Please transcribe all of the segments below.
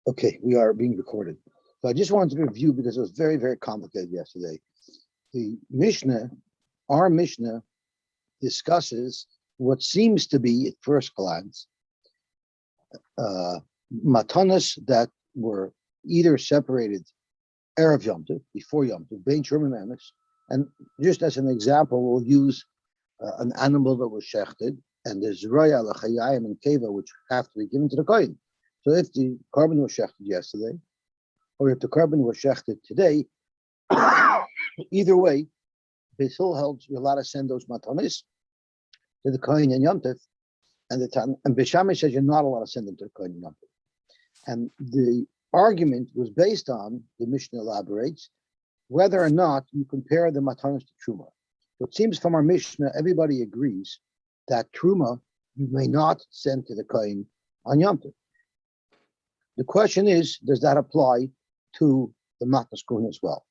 Okay, we are being recorded. So I just wanted to review because it was very, very complicated yesterday. The Mishnah, our Mishnah, discusses what seems to be, at first glance, matanas that were either separated Erev Yom Tov, before Yom Tov, Bein Shurma Memes, and just as an example, we'll use an animal that was shechted, and there's Zraya, L'chayayim, and Keva, which have to be given to the Kohen. So if the carbon was shechted yesterday, or if the carbon was shechted today, either way, Basil holds you're allowed to send those matanis to the Kohen and Yom Tov, and Bishami says you're not allowed to send them to the Kohen and Yom Tov. And the argument was based on, the Mishnah elaborates, whether or not you compare the matanis to Truma. So it seems from our Mishnah, everybody agrees that Truma you may not send to the Kohen on Yom Tov. The question is, does that apply to the Matnas Kohen as well?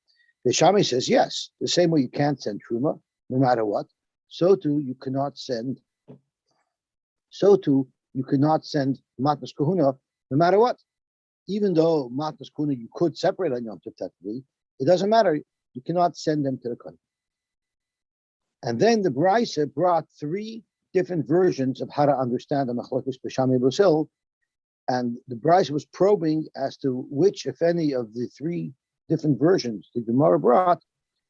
The Shami says yes. The same way you can't send Truma, no matter what, so too you cannot send Matnas Kohuna, no matter what. Even though Matnas Kohuna you could separate on Yom Tov technically, it doesn't matter. You cannot send them to the Kohen. And then the Brisa brought three different versions of how to understand the Machlokes B'Shami Basil. And the Brisa was probing as to which, if any, of the three different versions the Gemara brought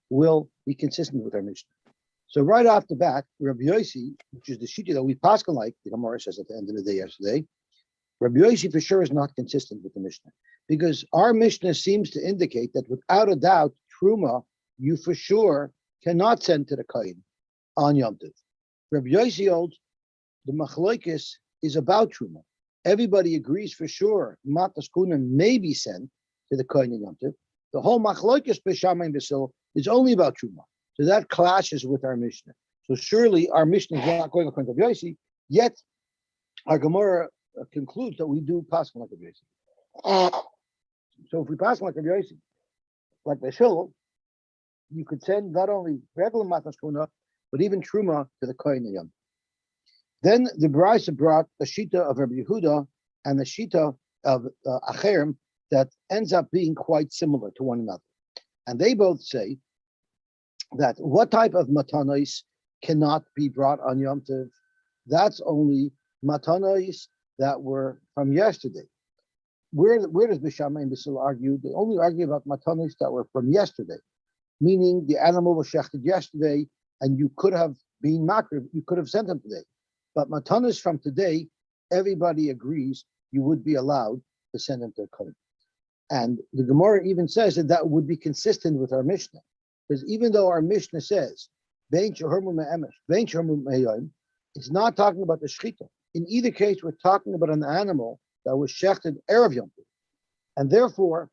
will be consistent with our Mishnah. So right off the bat, Rabbi Yosy, which is the Shita that we Paskin like, the Gemara says at the end of the day yesterday, Rabbi Yosy for sure is not consistent with the Mishnah, because our Mishnah seems to indicate that without a doubt, Truma, you for sure cannot send to the Kohen on Yom Tov. Rabbi Yosy holds the Machlokes is about Truma. Everybody agrees for sure Matnas Kohuna may be sent to the Kohen and Yom Tov. The whole Machlokes B'Shamai and Basil is only about Truma. So that clashes with our Mishnah. So surely our Mishnah is not going according to Rabbi Yosy, yet our Gemara concludes that we do pass like Rabbi Yosy. So if we pass like Rabbi Yosy, like Basil, you could send not only regular Matnas Kohuna, but even Truma to the Kohen and Yom Tov. Then the Brisa brought the Shita of Rabbi Yehuda and the Shita of Acherim that ends up being quite similar to one another. And they both say that what type of matanos cannot be brought on Yom Tov? That's only matanos that were from yesterday. Where does B'Shamai and Basil argue? They only argue about matanos that were from yesterday, meaning the animal was shechted yesterday and you could have been makriv, you could have sent them today. But matanos from today, everybody agrees you would be allowed to send them to a Kohen. And the Gemara even says that that would be consistent with our Mishnah. Because even though our Mishnah says, Bein Shurma Me'emes, Bein Shurma Me'yom, it's not talking about the Shechita. In either case, we're talking about an animal that was shechted Erev Yom Tov. And therefore,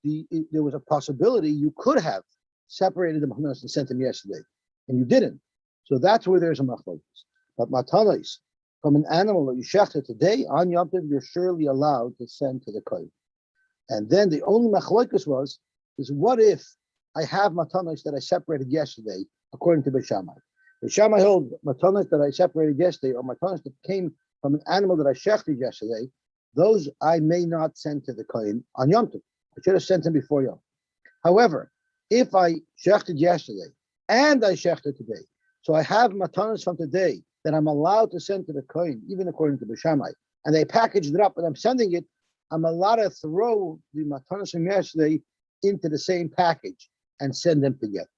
there was a possibility you could have separated the matanos and sent them yesterday, and you didn't. So that's where there's a machlokes. But matanos from an animal that you shechted today on Yom Tov, you're surely allowed to send to the Kohen. And then the only machlokes is what if I have matanos that I separated yesterday, according to Beishamai. Beishamai holds matanos that I separated yesterday, or matanos that came from an animal that I shechted yesterday, those I may not send to the Kohen on Yom Tov. I should have sent them before Yom. However, if I shechted yesterday and I shechted today, so I have matanos from today that I'm allowed to send to the Kohen, even according to Beishamai, and they packaged it up and I'm sending it, I'm allowed to throw the matanos from yesterday into the same package and send them together.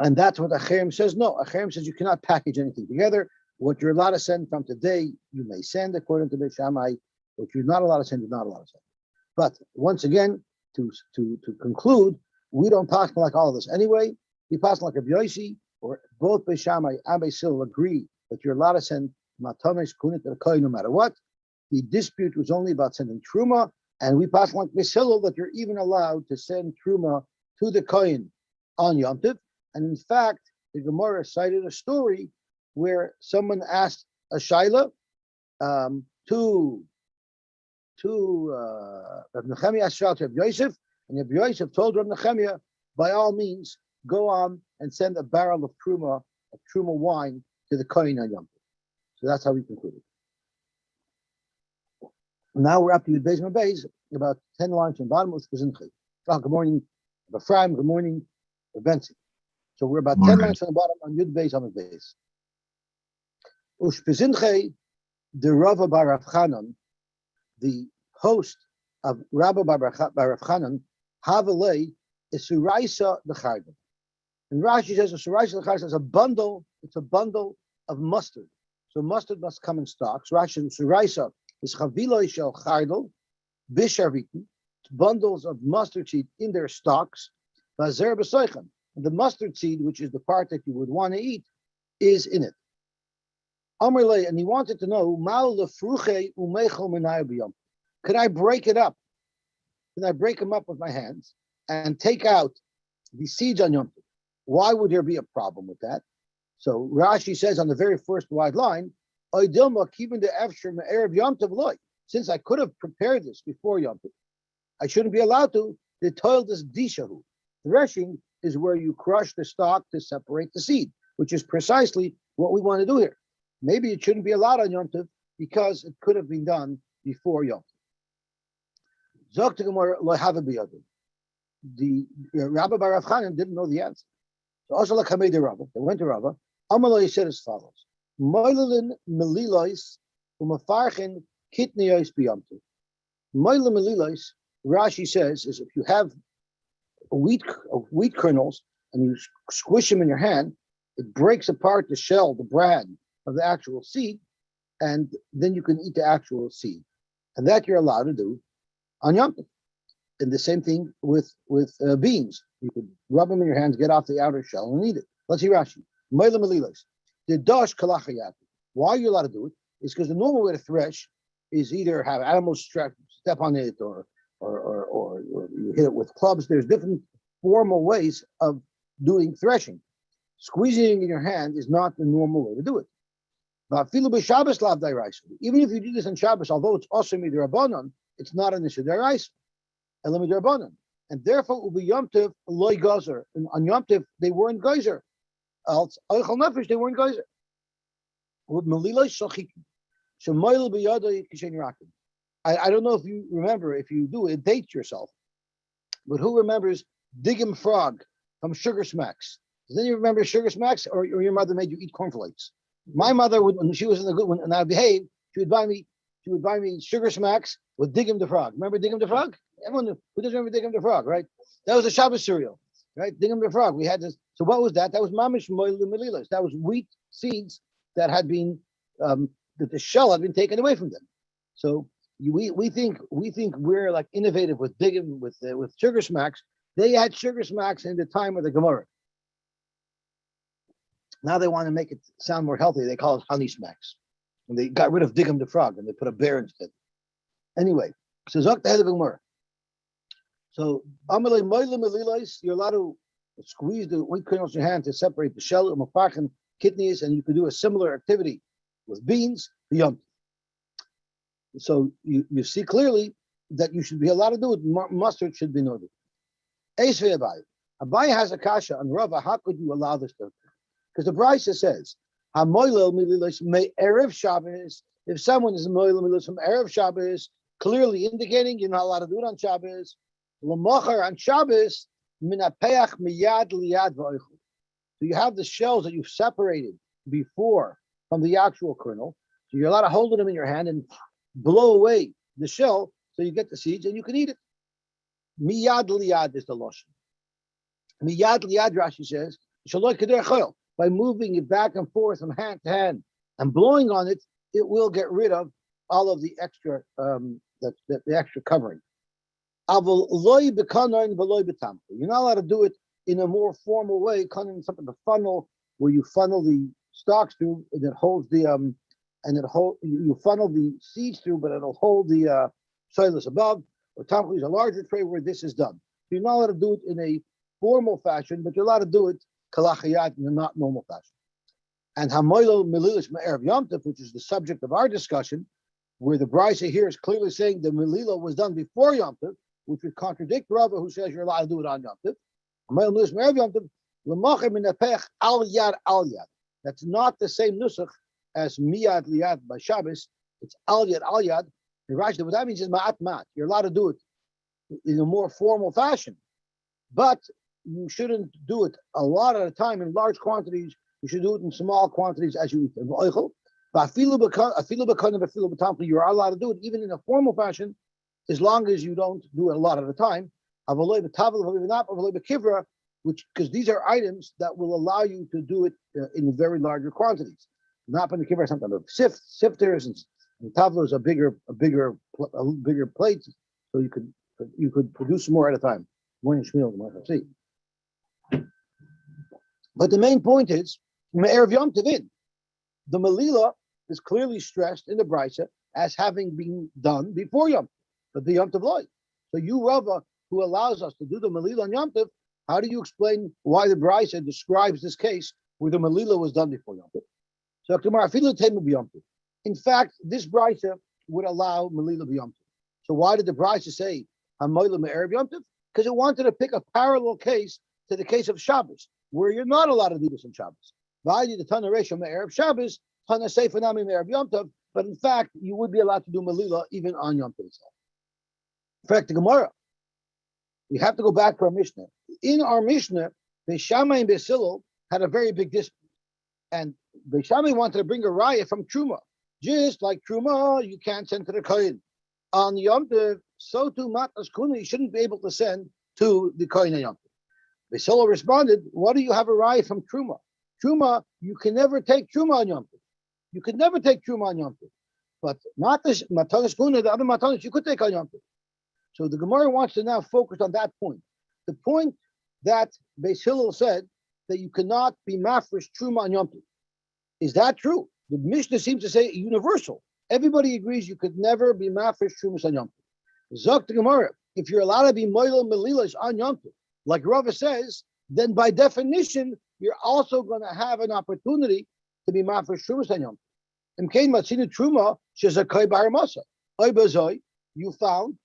And that's what Acherim says. No, Acherim says you cannot package anything together. What you're allowed to send from today, you may send according to Beishamai. What you're not allowed to send, you're not allowed to send. But once again, to conclude, we don't pass like all of this anyway. We pass like Rabbi Yosy, or both Beishamai and Basil agree that you're allowed to send matanos kohuna to the Kohen no matter what. The dispute was only about sending Truma, and we pass like Basil that you're even allowed to send Truma to the Kohen on Yom Tov. And in fact, the Gemara cited a story where someone asked a shaila to Rav Nechemia asked to Rav Yosef, and Rav Yosef told Rav Nechemia, by all means, go on and send a barrel of Truma wine to the Kohen on Yom Tov. So that's how we concluded. Now we're up to Yud Beis Beis, about 10 lines from the bottom of Shpezinche. Good morning, Bafraim. Good morning, Benzi. So we're about 10 lines from the bottom on Yud Beis Beis. Ushpezinche, the Rava Bar Rav Chanan, the host of Rabbi Bar Rav Chanan, Havalei is Suraisa L'Chardel. And Rashi says a Suraisa L'Chardel is a bundle. It's a bundle of mustard. So mustard must come in stocks. Rashi Suraisa is Chaviloi Shel Chardel Bisharvitin. Bundles of mustard seed in their stalks. Vazer B'Soichem. And the mustard seed, which is the part that you would want to eat, is in it. Amrle, and he wanted to know, could I break it up? Can I break them up with my hands and take out the seeds on Yom Tov? Why would there be a problem with that? So Rashi says on the very first wide line, since I could have prepared this before Yom Tov, I shouldn't be allowed to. The toil this dishahu. Threshing is where you crush the stalk to separate the seed, which is precisely what we want to do here. Maybe it shouldn't be allowed on Yom Tov because it could have been done before Yom Tov. The Rabbi Bar Rav Chanan didn't know the answer. So also like Hamei the Rabbi, they went to Rabbi. Amalai said as follows: Moilin melilois umafarchin kitniyos b'Yom Tov. Moilin melilois, Rashi says, is if you have wheat kernels and you squish them in your hand, it breaks apart the shell, the bran of the actual seed, and then you can eat the actual seed, and that you're allowed to do on Yom Tov. And the same thing with beans. You could rub them in your hands, get off the outer shell, and eat it. Let's see Rashi. The dash kalachayat. Why are you allowed to do it? Is because the normal way to thresh is either have animals step on it, or you hit it with clubs. There's different formal ways of doing threshing. Squeezing in your hand is not the normal way to do it. Even if you do this on Shabbos, although it's also midrabanan, it's not an issue deraisa, and therefore will be Yom Tov loy gazer. And on Yom Tov they weren't geyser. Else oichal nefesh they weren't geyser. I don't know if you remember. If you do, it dates yourself. But who remembers Diggum Frog from Sugar Smacks? Does anyone remember Sugar Smacks, or your mother made you eat cornflakes? My mother would, when she was in the good one, and I behaved, she would buy me Sugar Smacks with Diggum the Frog. Remember Diggum the Frog? Everyone who doesn't remember Diggum the Frog, right? That was a Shabbos cereal, right? Diggum the Frog. We had this. So what was that? That was mamish moilu melilas. That was wheat seeds that had been that the shell had been taken away from them. So we think we're like innovative with Diggum with Sugar Smacks. They had Sugar Smacks in the time of the Gemara. Now they want to make it sound more healthy. They call it Honey Smacks. And they got rid of Diggum the Frog and they put a bear instead. Anyway, so Zok the head of the Gemara. So Amalei Moile Melilais, you're allowed to squeeze the wheat kernels in your hand to separate the shell, umafachin, kidneys, and you can do a similar activity with beans, Yom. So you see clearly that you should be allowed to do it. Mustard should be noted. Eisvei Abai. Abai has a kasha on Rava. How could you allow this to occur? Because the Brisa says, "Hamoilel mililos may erev Shabbos." If someone is moilel mililos from erev Shabbos, clearly indicating you're not allowed to do it on Shabbos. L'mocher on Shabbos minapeach miyad liyad v'oichel. So you have the shells that you've separated before from the actual kernel. So you're allowed to hold them in your hand and blow away the shell, so you get the seeds and you can eat it. Miyad liyad is the lashon. Miyad liyad, Rashi says, shaloi keder chol. By moving it back and forth from hand to hand and blowing on it, it will get rid of all of the extra the extra covering. You're not allowed to do it in a more formal way, kind of something the funnel where you funnel the stalks through and it holds the you funnel the seeds through, but it'll hold the soilus above. Or tampu is a larger tray where this is done. So you're not allowed to do it in a formal fashion, but you're allowed to do it kalachayat in a not normal fashion. And hamoilo melilish ma'erev Yom Tov, which is the subject of our discussion, where the Brisa here is clearly saying the melilo was done before Yom Tov, which would contradict Rava, who says you're allowed to do it on Yom Tov. Hamoilo melilish ma'erev Yom Tov, l'macher minapech al yad al yad. That's not the same nusach as miyad liyad by Shabbos. It's al yad, Rashi, what that means is ma'at mat. You're allowed to do it in a more formal fashion, but you shouldn't do it a lot at a time in large quantities. You should do it in small quantities as you eat them. You're allowed to do it even in a formal fashion, as long as you don't do it a lot at a time. Which, because these are items that will allow you to do it in very larger quantities. Not when the kiver something of sifters and tavlos are bigger plates, so you could produce more at a time. Morning shmil, see. But the main point is, Me'erev Yom Tovin, the Melila is clearly stressed in the Brisa as having been done before Yom Tov, but the Yom Tov loy. So you, Rava, who allows us to do the Melila on Yom Tov, how do you explain why the Brisa describes this case where the Melila was done before Yom Tov? So in fact, this Brisa would allow Melila b'Yom Tov. So why did the Brisa say Hamoila Me'erev Yom Tov? Because it wanted to pick a parallel case to the case of Shabbos, where you're not allowed to do this on Shabbos. Value the Tana Resha Me'erev Shabbos, Tana Seifa Nami Me'erev Yom Tov, but in fact, you would be allowed to do Melila even on Yom Tov itself. In fact, the Gemara, we have to go back to our Mishnah. In our Mishnah, Beis Shammai and Beis Hillel had a very big dispute. And Beis Shammai wanted to bring a raya from Truma. Just like Truma, you can't send to the Kohen. On Yom Tov, so too Matas Kuna, you shouldn't be able to send to the Kohen on Yom Tov. Beis Hillel responded, what do you have a raya from Truma? Truma, you can never take Truma on Yom Tov. You could never take Truma on Yom Tov. But Matanas Kuna, the other Matanas, you could take on Yom Tov. So the Gemara wants to now focus on that point. The point that Beis Hillel said that you cannot be mafresh Truma on Yom Tov. Is that true? The Mishnah seems to say universal. Everybody agrees you could never be mafresh Trumas on Yom Tov. Zok the Gemara, if you're allowed to be moilo melilas on Yom Tov, like Rava says, then by definition, you're also going to have an opportunity to be mafresh Trumas on Yom Tov. Imkein matzina Truma shezakai baramasa. Oibazoi, you found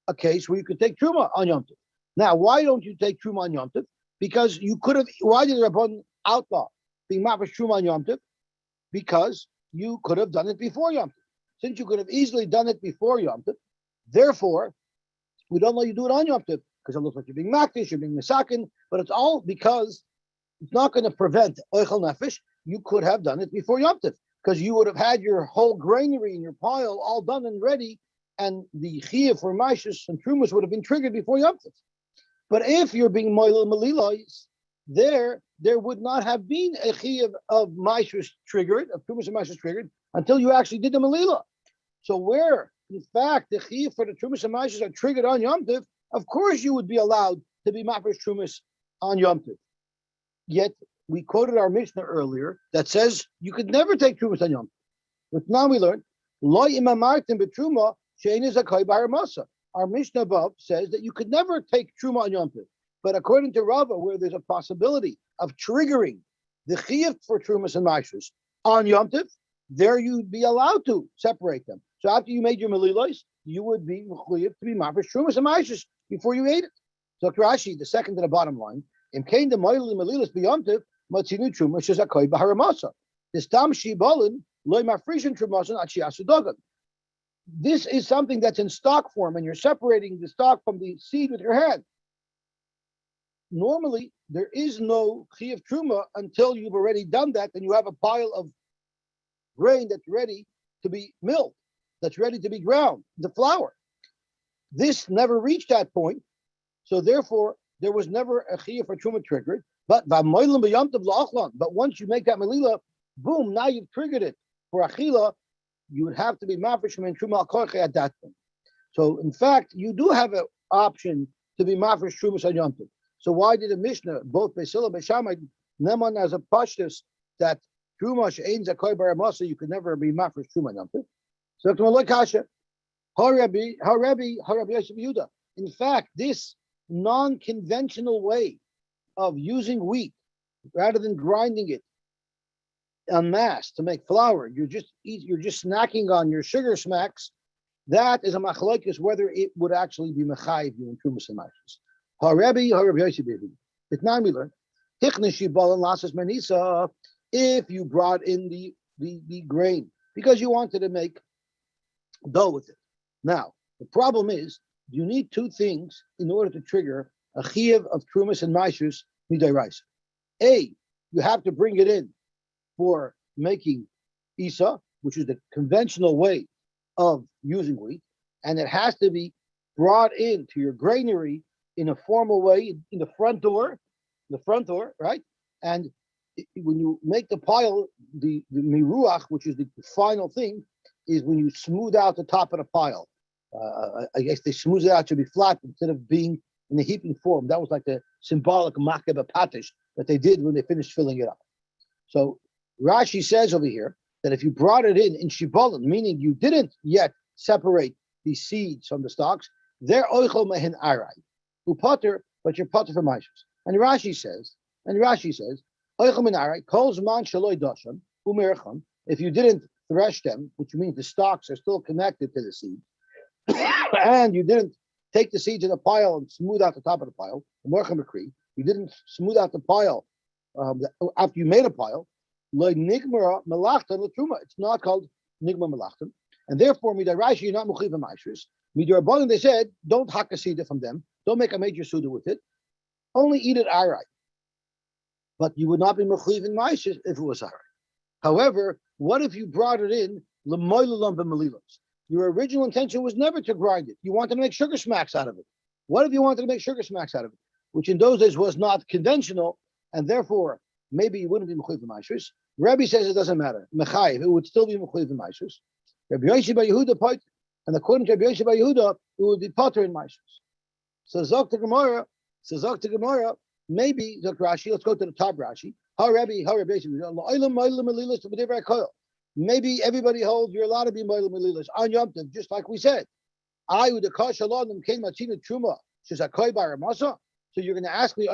a case where you could take Truma on Yom Tov. Now, why don't you take Truma on Yom Tov? Because you could have, why did the Rabban outlaw being mafresh Truma on Yom Tov? Because you could have done it before Yom Tov. Since you could have easily done it before Yom Tov, therefore, we don't let you do it on Yom Tov, because it looks like you're being makdish, you're being misakin, but it's all because it's not going to prevent oichel nefesh. You could have done it before Yom Tov, because you would have had your whole granary and your pile all done and ready, and the chiyuv for maishus and trumas would have been triggered before Yom Tov. But if you're being moilel melilos, there would not have been a chiyuv of maishus triggered, of trumas and maishus triggered, until you actually did the melila. So where, in fact, the chiyuv for the trumas and maishus are triggered on Yom Tov, of course you would be allowed to be mafresh trumas on Yom Tov. Yet we quoted our Mishnah earlier that says you could never take trumas on Yom Tov. But now we learned lo imamartim betruma shein is a kai baramasa. Our Mishnah above says that you could never take truma on Yom Tov. But according to Rava, where there's a possibility of triggering the chiyuv for trumas and maishus on Yom Tov, there you'd be allowed to separate them. So after you made your melilos, you would be chiyuv to be mafresh trumas and maishus before you ate it. So Rashi, the second to the bottom line, im kain the moilel melilos b'Yom Tov matzinu truma shezakai b'haramasa. This tam shibolin loy mafrishin trumasan achiasu dogan. This is something that's in stock form, and you're separating the stock from the seed with your hand. Normally, there is no chiyuv truma until you've already done that, and you have a pile of grain that's ready to be milled, that's ready to be ground, the flour. This never reached that point, so therefore, there was never a chiyuv for truma triggered. But once you make that melila, boom, now you've triggered it for achila. You would have to be mafresh and truma al korche at that point. So, in fact, you do have an option to be mafresh trumas on Yom Tov. So, why did the Mishnah, both Beis Hillel and Beis Shammai, neman as a pashtus that truma she'ein zakai baramasa, you could never be mafresh truma on Yom Tov? So, to Malay Kasha, Harabi Yosy Yehuda. In fact, this non-conventional way of using wheat rather than grinding it en masse to make flour, you're just snacking on your sugar smacks. That is a machlokes whether it would actually be mechayiv you in trumas and maishus. Harabi Yosy Yehuda. It's now we learn hichnishi balan lasas manisa. If you brought in the grain because you wanted to make dough with it, Now, the problem is you need two things in order to trigger a chiyuv of trumas and maishus midayraisa. A, you have to bring it in for making isa, which is the conventional way of using wheat, and it has to be brought into your granary in a formal way in the front door, right? And when you make the pile, the miruach, which is the final thing, is when you smooth out the top of the pile. I guess they smooth it out to be flat instead of being in the heaping form. That was like the symbolic makeb patish that they did when they finished filling it up. So Rashi says over here that if you brought it in shibolin, meaning you didn't yet separate the seeds from the stalks, they're oichel mehen arai, who potter, but you're potter for maishus. And Rashi says, oichel mehen arai calls man shaloi dosham umeracham. If you didn't thresh them, which means the stalks are still connected to the seed, and you didn't take the seeds in a pile and smooth out the top of the pile, you didn't smooth out the pile after you made a pile, it's not called nigma melachtan, and therefore midarashi you're not mechiv ma'ashus. Midarabbanan they said don't hack a seed from them, don't make a major suda with it, only eat it arai. But you would not be mechiv in ma'ashus if it was arai. However, what if you brought it in lemoilulam b'melilos? Your original intention was never to grind it. You wanted to make sugar smacks out of it. What if you wanted to make sugar smacks out of it, which in those days was not conventional, and therefore maybe you wouldn't be mechuyev b'maishus? Rabbi says it doesn't matter. Mechayev, it would still be mechuyev b'maishus. Rabbi Yosy Bar Yehuda poit, and according to Rabbi Yosy Bar Yehuda, it would be potter in maishus. So Zok to Gemara, maybe Zok Rashi. Let's go to the top Rashi. How Rabbi Yosy maybe everybody holds you're allowed to be moilem melilas on Yom Tov, just like we said. I would came matina truma shezakoy bar masa. So you're going to ask me,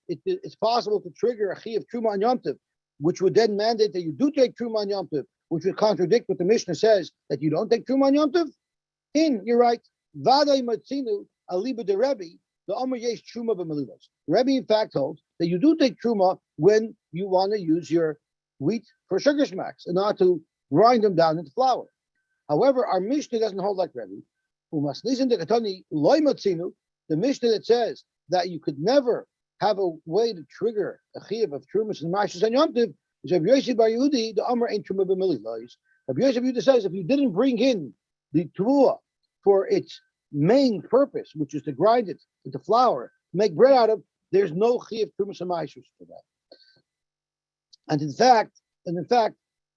it's possible to trigger a chi of truma on Yom Tov, which would then mandate that you do take truma on Yom Tov, which would contradict what the Mishnah says that you don't take truma on Yom Tov. You're right. Vaday matzinu aliba de Rebbe the Amar yesh truma b'melilas. Rebbe in fact holds that you do take truma when you want to use your wheat for sugar smacks and not to grind them down into flour. However, our Mishnah doesn't hold like Rebbe. The Mishnah that says that you could never have a way to trigger a chiyuv of trumas and mashus and Yom Tov is Rabbi Yosy Bar Yehudi, the Amar ain't truma b'melilas. Rabbi Yosy Bar Yehudi says if you didn't bring in the teruah for its main purpose, which is to grind it into flour, make bread out of, there's no chiyuv trumas and mashus for that. And in fact,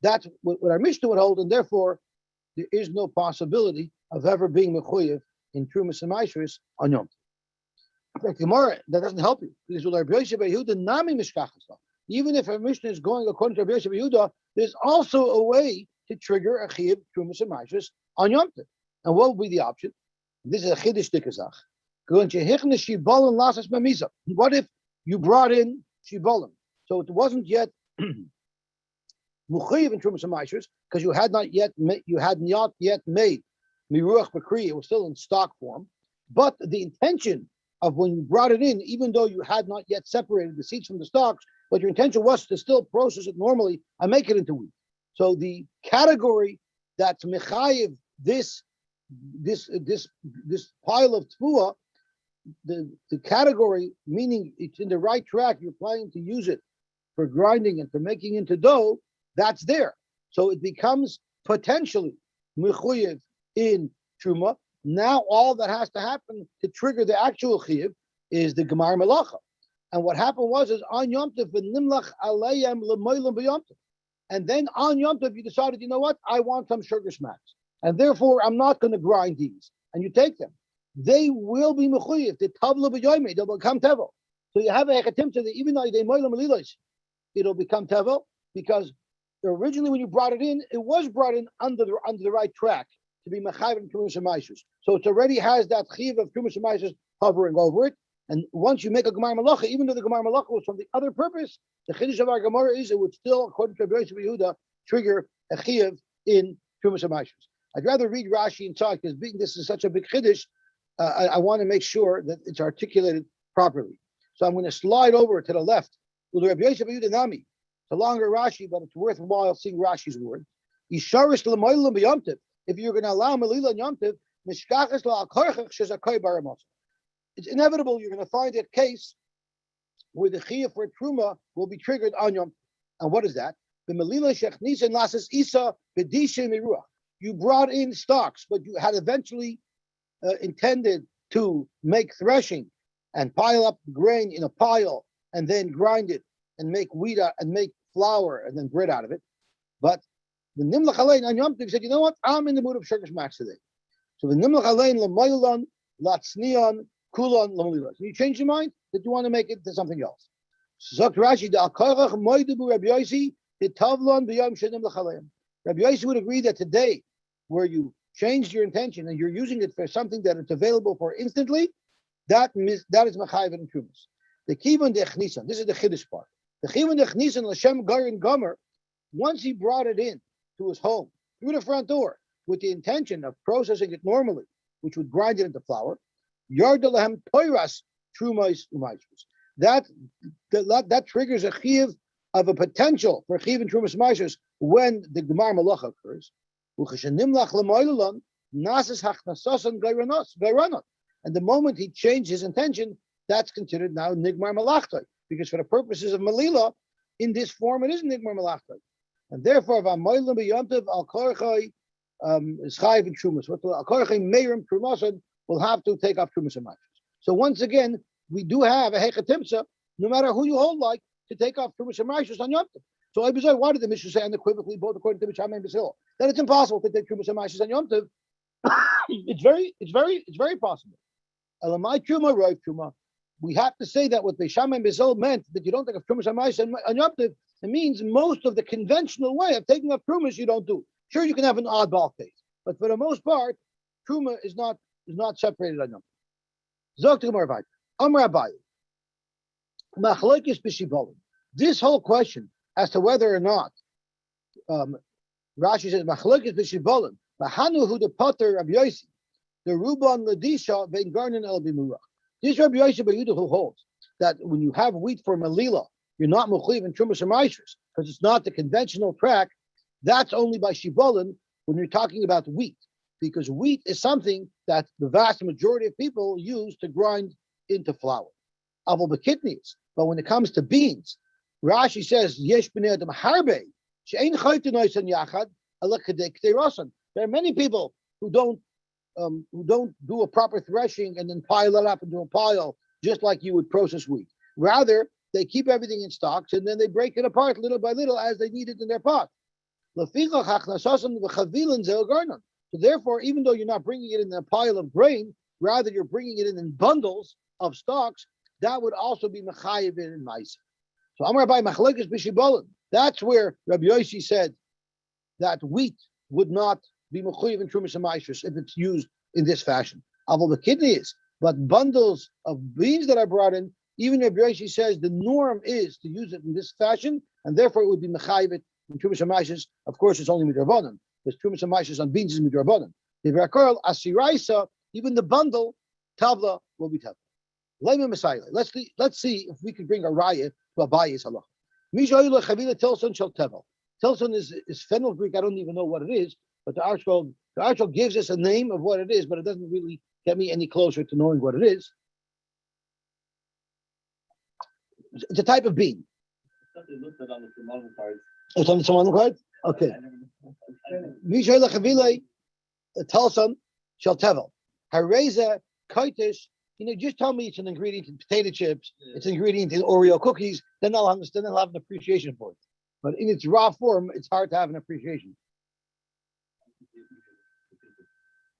that's what our Mishnah would hold, and therefore there is no possibility of ever being mechuyev in trumas and maishris on Yom Tov. Gemara, that doesn't help you because with Rabbi Yosy Bar Yehuda nami mishkachas. Even if our Mishnah is going according to Rabbi Yosy Bar Yehuda, there's also a way to trigger a chiyuv trumas and maishris on Yom Tov. And what would be the option? This is a chiddush dikazach. What if you brought in shibolim? So it wasn't yet muchayiv in trumas and maishers because you had not yet made miruach b'kri. It was still in stock form, but the intention of when you brought it in, even though you had not yet separated the seeds from the stalks, but your intention was to still process it normally and make it into wheat. So the category that's mechayiv this pile of tfuah, the category meaning it's in the right track. You're planning to use it for grinding and for making into dough, that's there. So it becomes potentially mechuyev in truma. Now all that has to happen to trigger the actual chiyuv is the gemar melacha. And what happened was on Yom Tov v'nimlach alayim l'moilim b'Yom Tov. And then on Yom Tov you decided, you know what, I want some sugar smacks, and therefore I'm not going to grind these. And you take them. They will be mechuyev. The tavla b'yoyme, they'll become tevel. So you have a hechatim to the even though they moilim melilos, it'll become tevel because originally when you brought it in, it was brought in under the right track to be mechayiv and trumas and maishus. So it already has that chiyuv of trumas and maishus hovering over it. And once you make a gemar malacha, even though the gemar malacha was from the other purpose, the chiddush of our gemara is it would still, according to Rabbi Yosy Bar Yehuda, trigger a chiyuv in trumas and maishus. I'd rather read Rashi inside because this is such a big chiddush. I want to make sure that it's articulated properly. So I'm going to slide over to the left. With Rabbi Yosy Bar Yehuda Nami. It's a longer Rashi, but it's worthwhile seeing Rashi's word. If you're going to allow Melila and Yom Tov, It's inevitable you're going to find a case where the chiyuv for truma will be triggered on Yom. And what is that? You brought in stocks, but you had eventually intended to make threshing and pile up grain in a pile and then grind it and make wheat and make flour and then bread out of it. But the Nimlach Alein on Yom Tov said, you know what? I'm in the mood of Shirkish Max today. So the Nimlach Alein Lamaylan, Latznion, Kulon, Lamalilas. You change your mind that you want to make it to something else. Zok Rashi, the Akarach Moidebu Rabbi Yosy, the Tavlon B'Yom Shenim L'Chaleim. Rabbi Yosy would agree that today, where you changed your intention and you're using it for something that it's available for instantly, that is Machayev and Trumas. The Kivon Dechnisan, this is the Chiddush part. The Kivon Dechnisan L'Shem Garin Gomer, once he brought it in to his home through the front door with the intention of processing it normally, which would grind it into flour, Yardalahem Toiras Trumais Umaishus. That triggers a chiyuv of a potential for chiyuv and trumas umaishus when the gemar malacha occurs. And the moment he changed his intention, that's considered now nigmar malachtai, because for the purposes of malila, in this form it is nigmar malachtai, and therefore v'amoilim b'yomtiv al korchai is chayiv and trumas. What al korchai meirim trumasan will have to take up trumas umaishus. So once again, we do have a hechatimsa, no matter who you hold like, to take off trumas umaishus on Yom Tov. So I bizarre, why did the Mishnah say unequivocally, both according to Bisham and Basil, that it's impossible to take trumas umaishus on Yom Tov? It's very possible. Elamai truma, roiv truma. We have to say that what Bisham and Basil meant, that you don't take off trumas umaishus on Yom Tov, it means most of the conventional way of taking off trumas you don't do. Sure, you can have an oddball case, but for the most part, truma is not separated on Yom Tov. Zok to Gemara Vayter. Amrabai. Machlokes b'shibolim. This whole question as to whether or not Rashi says machlokes b'shibolim. Bahanu hu the potter Rabbi Yosy, the ruban ladisha vein garnin el b'murach. This Rabbi Yosy B'Yehuda who holds that when you have wheat for malila, you're not mechuyev in trumas umaishus because it's not the conventional track. That's only by shibolim when you're talking about wheat, because wheat is something that the vast majority of people use to grind into flour. Aval b'kitnis, but when it comes to beans, Rashi says yesh b'nei adam harbe she'ein chayte noisan yachad ala kedei ktei rosan. There are many people who don't do a proper threshing and then pile it up into a pile just like you would process wheat. Rather, they keep everything in stocks and then they break it apart little by little as they need it in their pot. So therefore, even though you're not bringing it in a pile of grain, rather you're bringing it in bundles of stocks, that would also be mechayev in Maisa. So Amar Abai Machlokes b'shibolim. That's where Rabbi Yosy said that wheat would not be mechayev in trumas umaishus if it's used in this fashion. Aval the kidney is, but bundles of beans that are brought in, even Rabbi Yosy says the norm is to use it in this fashion, and therefore it would be mechayev in trumas umaishus. Of course, it's only midrabanan. There's trumas umaishus on beans is midrabanan. If you're asiraisa, even the bundle tavla will be tavla. Let's see if we can bring a raya to Abaye's halacha. Tilson is fenugreek. I don't even know what it is, but the Archol gives us a name of what it is, but it doesn't really get me any closer to knowing what it is. It's a type of bean. It's on the Shimon card. It's on the Shimon card? Okay. Mishoyle Chavile Tilson shall tevel. Hareza Kaitish. Just tell me it's an ingredient in potato chips, it's an ingredient in Oreo cookies, then I'll understand, I'll have an appreciation for it. But in its raw form, it's hard to have an appreciation.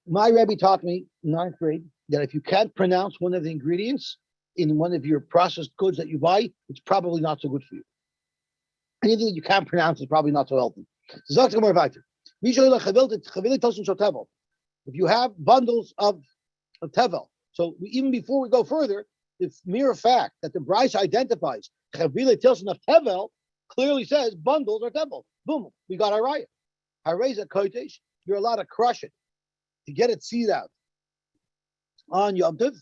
My Rebbe taught me in 9th grade that if you can't pronounce one of the ingredients in one of your processed goods that you buy, it's probably not so good for you. Anything that you can't pronounce is probably not so healthy. If you have bundles of tevel, so even before we go further, the mere fact that the Bryce identifies Chavile Tilson of Tevel clearly says bundles are Tevel. Boom, we got our raya. Hareza Kotesh, you're allowed to crush it to get it seed out on Yom Tov.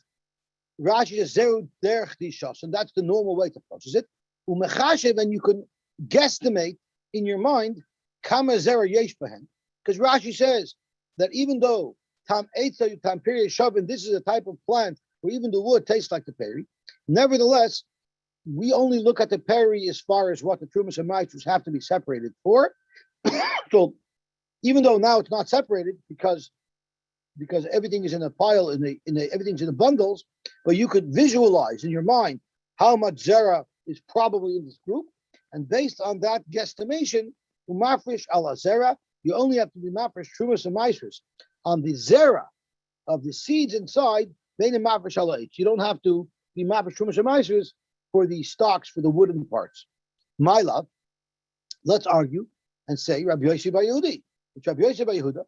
Rashi says Zeru Derech Dishas, and that's the normal way to process it. Umechashev, and you can guesstimate in your mind Kama Zera Yesh Behen, because Rashi says that even though tam eitza tam peri shavin. This is a type of plant where even the wood tastes like the peri. Nevertheless, we only look at the peri as far as what the trumas and maitros have to be separated for. So even though now it's not separated because everything is in a pile, everything's in the bundles, but you could visualize in your mind how much zera is probably in this group, and based on that guesstimation, umafresh ala zera, you only have to be mafresh trumas and maitros on the zera of the seeds inside. Then mafresh ala each. You don't have to be mafresh trumas and maitros for the stalks, for the wooden parts. My love, let's argue and say Rabbi Yosy Bar Yehudi. It's Rabbi Yosy Bar Yehuda,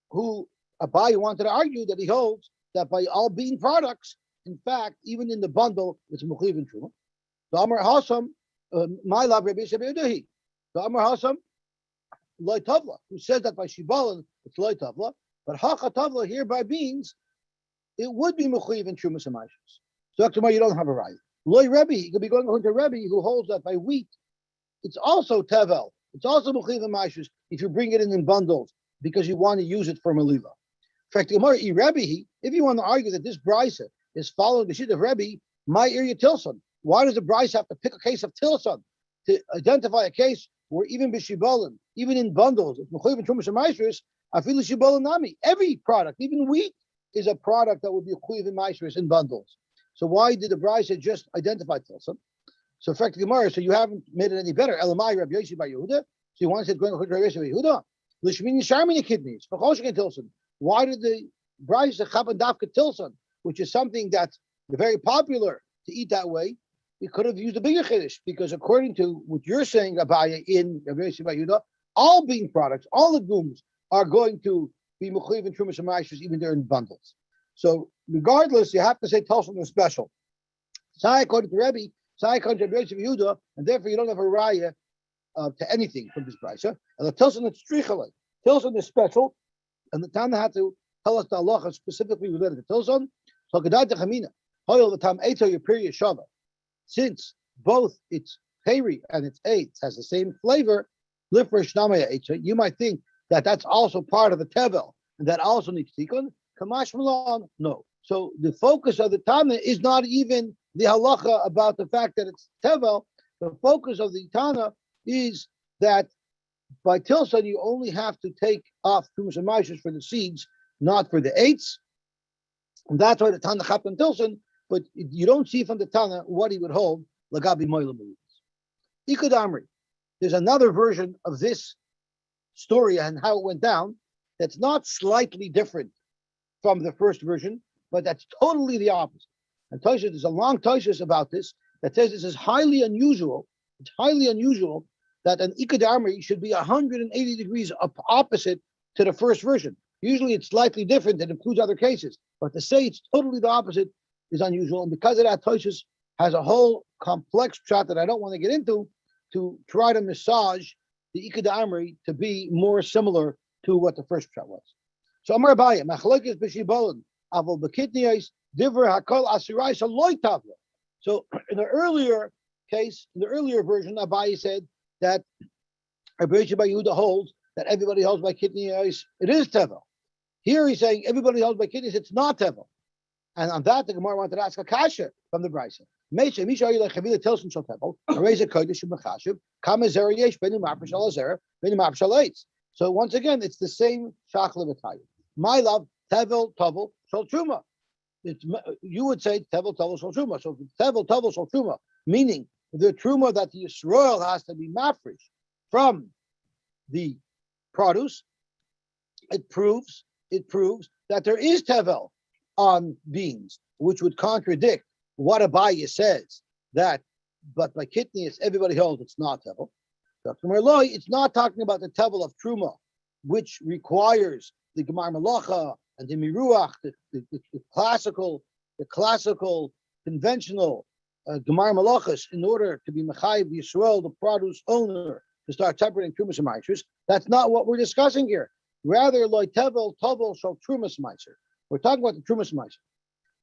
who Abai wanted to argue that he holds that by all bean products, in fact, even in the bundle, it's mechuyev in truma. The Amar Hasam, my love, Rabbi Yosy Bar Yehuda. The Amar Hasam, loy tavla, who says that by shibalan it's loy tavla, but hacha tavla here by beans, it would be mechuyev in truma samaishus. So Dr. You don't have a right. Loy Rebbe, you could be going to Rebbe who holds that by wheat, it's also tevel. It's also mechuyev in maishus if you bring it in bundles because you want to use it for melila. In fact, if you want to argue that this brisa is following the shit of Rebbe, my area tilson. Why does the brisa have to pick a case of tilson to identify a case where even b'shibalim, even in bundles, it's mechuyev in trumas maishus, afilu shibalim nami. Every product, even wheat, is a product that would be mechuyev in maishus in bundles. So why did the brisa just identify tilson? So in fact, Gemara, so you haven't made it any better. Elamai Rabbi Yosy Bar Yehuda. So you want to say going to Rabbi Yosy Bar Yehuda? Lishmini sharmini kidneys. V'choshen tilson. Why did the brisa chaban dafka tilson, which is something that's very popular to eat that way? We could have used a bigger chiddush because according to what you're saying, Abaya, in Rabbi Yosy Bar Yehuda, all bean products, all legumes are going to be mechuyev in trumas and maishus, even they're in bundles. So regardless, you have to say tilson is special. Sai according to Rebbe, Sai according to Rabbi Yosy Bar Yehuda, and therefore you don't have a raya to anything from this brisa. And the tilson is strichale. Tilson is special, and the Tana had to tell us the halacha specifically related to tilson. So Gedai Techamina, Hoyel the Tam Eito your period Shava. Since both its peri and its eitz has the same flavor, Lifresh Namaya Eito, you might think that that's also part of the tevel, and that also needs tikkun. Kamash Malon, no. So the focus of the Tana is not even the halacha about the fact that it's tevel. The focus of the Tana is that by tilson you only have to take off trumas and maishus for the seeds, not for the eitz. And that's why the Tana chapped tilson, but you don't see from the Tana what he would hold lagabi moila b'lubis. Ikud Amri. There's another version of this story and how it went down that's not slightly different from the first version, but that's totally the opposite. And Tosha, there's a long Tosha about this that says this is highly unusual. It's highly unusual that an Ikud Amri should be 180 degrees opposite to the first version. Usually it's slightly different and includes other cases, but to say it's totally the opposite is unusual. And because of that, Tosha has a whole complex shot that I don't want to get into to try to massage the Ikud Amri to be more similar to what the first shot was. So Amar Abaye, machlokes b'shibolin, aval b'kitniyos, divrei hakol asirais aloy tavla. So in the earlier case, in the earlier version, Abaye said that Rabbi Yosy Bar Yehuda holds that everybody holds by kitniyos, it is tevel. Here he's saying everybody holds by kitniyos, it's not tevel. And on that, the Gemara wanted to ask a kasha from the brisa. Meisha misha you like chavila tilson shel tevel, raise a kodesh b'chashiv, kama zera yesh benu ma'aper shel zera, benu ma'aper shel eitz. So once again, it's the same shachla v'tayim. My love, tevel tovel shel truma. You would say tevel tovel shel truma. So tevel tovel shel truma, meaning the truma that the Yisrael has to be mafresh from the produce. It proves that there is tevel on beans, which would contradict what Abaye says that, but by kitniyos everybody holds it's not tevel. It's not talking about the tevel of truma, which requires the gemar malacha and the miruach, the classical, conventional gemar malachas, in order to be mechayiv Yisrael, the produce owner, to start separating trumas and maishus. That's not what we're discussing here. Rather, loy tevel tovel shel trumas meiser. We're talking about the trumas meiser.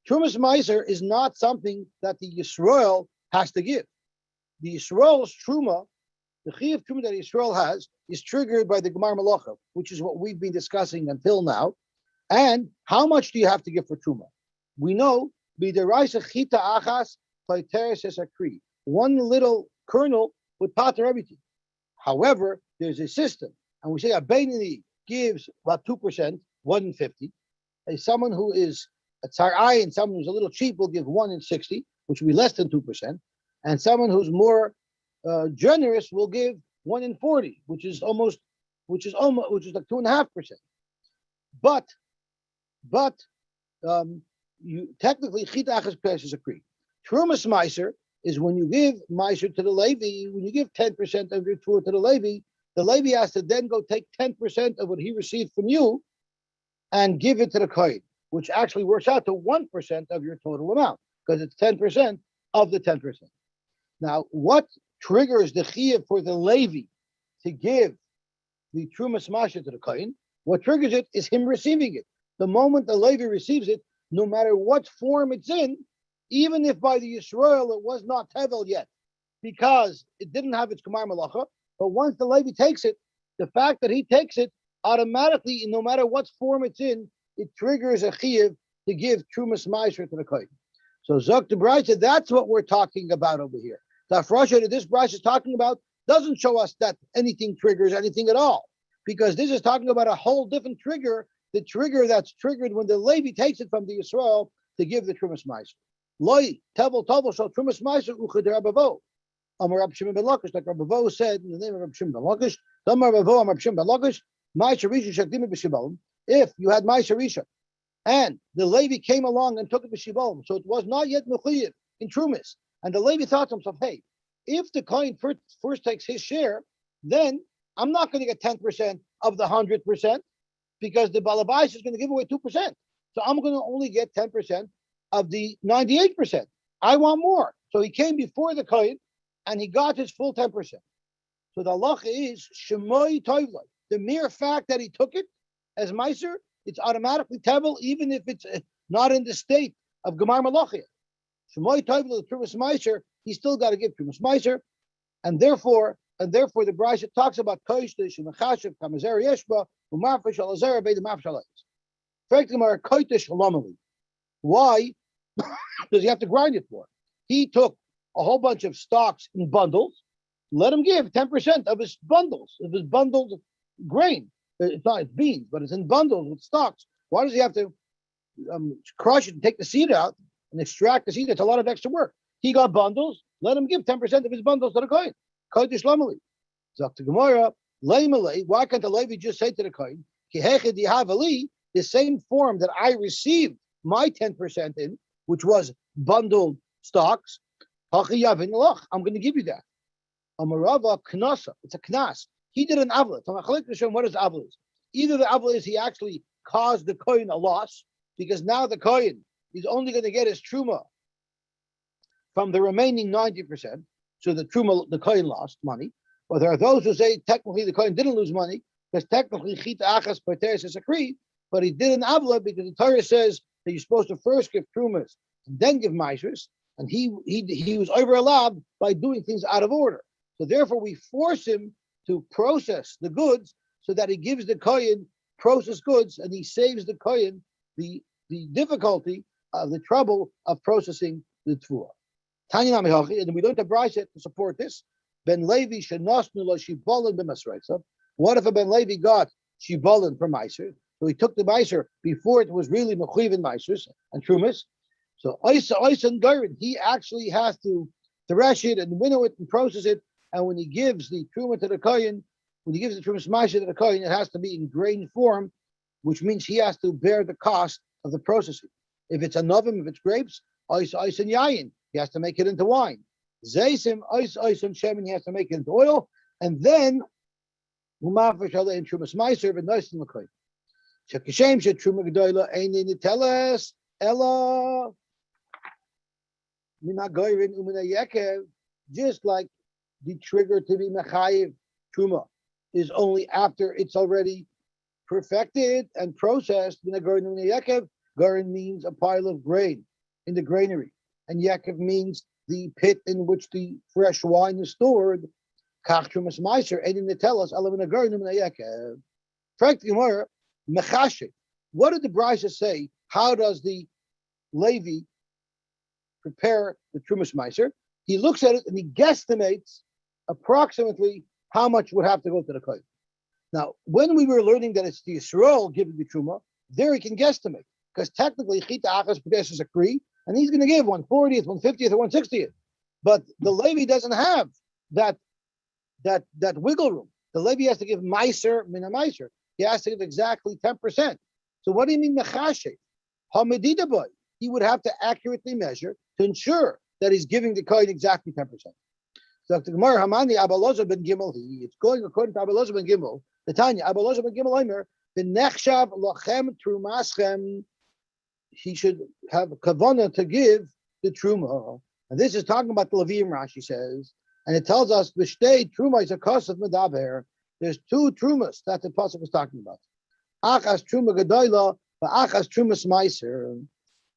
Trumas meiser is not something that the Yisrael has to give. The Yisrael's truma, the chiyuv truma that Yisrael has, is triggered by the gemar malacha, which is what we've been discussing until now. And how much do you have to give for truma? We know one little kernel would pater everything. However, there's a system, and we say a Beinani gives about 2%, 1 in 50. Someone who is a tzar'ai and someone who's a little cheap will give 1 in 60, which will be less than 2%. And someone who's more generous will give 1 in 40, which is like 2.5%. But you technically chita achas peres agree. Trumas meiser is when you give meiser to the Levi, when you give 10% of your tour to the Levi has to then go take 10% of what he received from you and give it to the kohen, which actually works out to 1% of your total amount, because it's 10% of the 10%. Now, what triggers the chiyuv for the Levi to give the trumas meiser to the kohen? What triggers it is him receiving it. The moment the Levi receives it, no matter what form it's in, even if by the Yisrael it was not tevel yet, because it didn't have its Gemar Malacha, but once the Levi takes it, the fact that he takes it, automatically, no matter what form it's in, it triggers a chiyuv to give Trumas Meiser to the Kohen. So Zok the Bryce, that's what we're talking about over here. The Afrasha that this Bryce is talking about doesn't show us that anything triggers anything at all, because this is talking about a whole different trigger, the trigger that's triggered when the Levi takes it from the Yisrael to give the Trumas Meiser. Loi, tevel tovel shal Trumas Meiser uchad Rabavo. Amar Rab Shimon ben Lakish, like Rabavo said in the name of Rab Shimon ben Lakish, Amar Rabavo, Amar Rab Shimon ben Lakish, Meiser Rishon shakdim b'shibalim. If you had Meiser Rishon, and the Levi came along and took it b'shibalim, so it was not yet mechuyev in Trumas, and the Levi thought to himself, hey, if the Kohen first takes his share, then I'm not going to get 10% of the 100%, because the Balabais is going to give away 2%. So I'm going to only get 10% of the 98%. I want more. So he came before the Kohen and he got his full 10%. So the halacha is Shemoi Toivlai. The mere fact that he took it as Meiser, it's automatically tevel, even if it's not in the state of Gemar Malachia. Shemoi Toivlai, the Trumas Meiser, he still got to give Trumas Meiser, and therefore the Brisa talks about koishtish and mechashiv kamazer yeshba u'marfish alazer beid marfish alayis. Frankly, mar koitish alamali. Why does he have to grind it for? He took a whole bunch of stocks in bundles. Let him give 10% of his bundles, of his bundled grain. It's not it's beans, but it's in bundles with stocks. Why does he have to crush it and take the seed out and extract the seed? It's a lot of extra work. He got bundles. Let him give 10% of his bundles to the Kohen. Kodesh Lamali. Zok to Gemara, Leimalei, why can't the Levi just say to the Kohen, Kihechid Yahavali, the same form that I received my 10% in, which was bundled stocks, I'm going to give you that. Amarava Knasa, it's a Knas. He did an Avla. What is Avla? Either the Avla is he actually caused the Kohen a loss, because now the Kohen is only going to get his Truma from the remaining 90%. So the Truma, the Kohen lost money. But there are those who say technically the Kohen didn't lose money, because technically Chita Achas Pateres is a Kri, but he did an Avla because the Torah says that you're supposed to first give Trumas and then give Meisers, and he was over allowed by doing things out of order. So therefore we force him to process the goods so that he gives the Kohen processed goods, and he saves the Kohen the difficulty of the trouble of processing the Tfuah. Tanya Namihachi, and we learned a Brisa to support this. Ben Levi shenasnu lo shibolin b'masreitza. What if a Ben Levi got shibolin from Meiser? So he took the Meiser before it was really mechuyev in Meisers and Trumas. So Oisa and Gorin, he actually has to thresh it and winnow it and process it. And when he gives the Truma to the Kohen, when he gives the Trumas Meiser to the Kohen, it has to be in grain form, which means he has to bear the cost of the processing. If it's a novim, if it's grapes, Oisa and Yayin, he has to make it into wine. Zaysim, Oisa and Shemin, he has to make it into oil. And then, Umafish Ale and Trumas Meiser, but nice in the Kohen. Shekishem Truma Gedoyla Einin Niteles Ella Mina Goyrin Umina Yekev, just like the trigger to be Mechayiv Truma is only after it's already perfected and processed. Mina Goyrin Umina Yekev, Goyrin means a pile of grain in the granary, and Yekev means the pit in which the fresh wine is stored. Kach Trumas Meiser Einin Niteles Ella Mina Goyrin Umina Yekev. Frankly, more Mechashik, what did the Brisa say? How does the Levi prepare the Trumas Meiser? He looks at it and he guesstimates approximately how much would have to go to the Kohen. Now, when we were learning that it's the Yisrael giving the Truma, there he can guesstimate, because technically Chita Achas possesses a Kri, and he's going to give 140th, 150th, or 160th. But the Levi doesn't have that wiggle room. The Levi has to give Meiser, Mina Meiser. He has to give exactly 10%. So what do you mean Mechashe? Hamedida boy. He would have to accurately measure to ensure that he's giving the Kohen exactly 10%. So the Gemara Hamani Abaloza ben Gimel, it's going according to Abaloza ben Gimel. The Tanya Abaloza ben Gimel Omer, the Nechshav Lochem Trumaschem. He should have a kavana to give the truma, and this is talking about the Levium. Rashi says, and it tells us the shtei truma is a cost of medaber. There's two trumas that the pasuk was talking about. Achas truma gedola, but achas trumas meiser.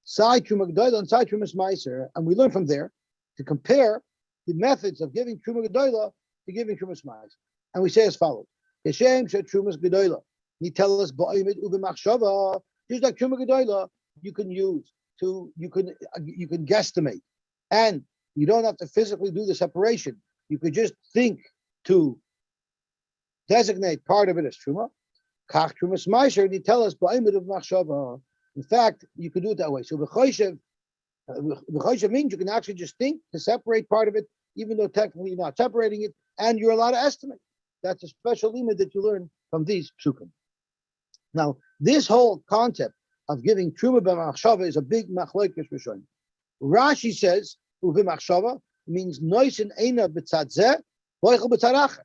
Side truma gedola and side trumas meiser, and we learn from there to compare the methods of giving truma gedola to giving trumas meiser. And we say as follows: Keshem she trumas gedola. He tells us ba'imid ubimachshava. Just like truma gedola, you can use to you can guesstimate, and you don't have to physically do the separation. You could just think to designate part of it as truma. Kach trumas meiser. And he tells us ba'imid ubimachshava. In fact, you could do it that way. So the Choshev means you can actually just think to separate part of it, even though technically you're not separating it, and you're allowed to estimate. That's a special limit that you learn from these psukim. Now, this whole concept of giving truma b'machshava is a big machlokes rishonim. Rashi says b'machshava means noisen eina b'tzadzeh boichel b'tzaracha,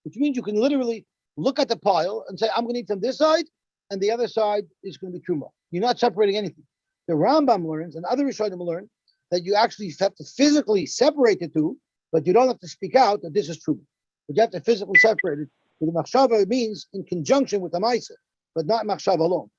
which means you can literally look at the pile and say, I'm going to eat from this side, and the other side is going to be truma. You're not separating anything. The Rambam learns, and other Rishonim learn, that you actually have to physically separate the two, but you don't have to speak out that this is truma. But you have to physically separate it. But the machshava means in conjunction with the ma'aseh, but not machshava alone.